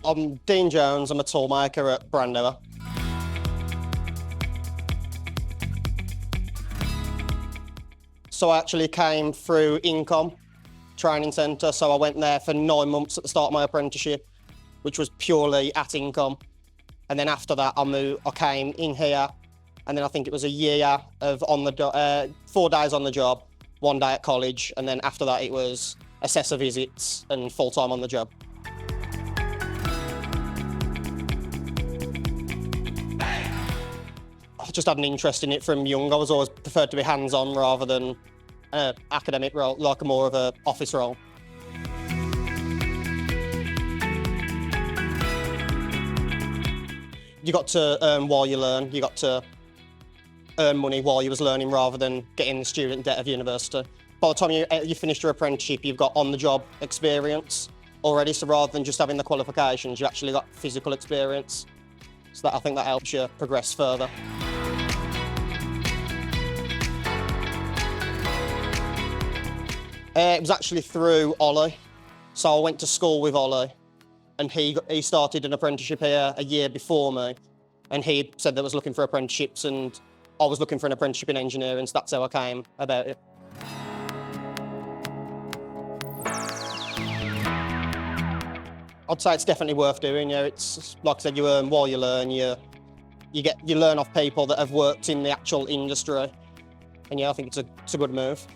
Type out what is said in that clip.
I'm Dean Jones, I'm a toolmaker at Brandauer. So I actually came through In-Comm training centre, so I went there for 9 months at the start of my apprenticeship, which was purely at In-Comm. And then after that I came in here, and then I think it was a year of 4 days on the job, 1 day at college, and then after that it was assessor visits and full-time on the job. I just had an interest in it from young. I was always preferred to be hands-on rather than an academic role, like more of an office role. You got to earn while you learn. You got to earn money while you was learning rather than getting the student debt of university. By the time you finished your apprenticeship, you've got on-the-job experience already, so rather than just having the qualifications, you actually got physical experience. So I think that helps you progress further. It was actually through Ollie. So I went to school with Ollie, and he started an apprenticeship here a year before me, and he said that was looking for apprenticeships, and I was looking for an apprenticeship in engineering, so that's how I came about it. I'd say it's definitely worth doing. Yeah, it's like I said, you earn while you learn. You learn off people that have worked in the actual industry, and yeah, I think it's a good move.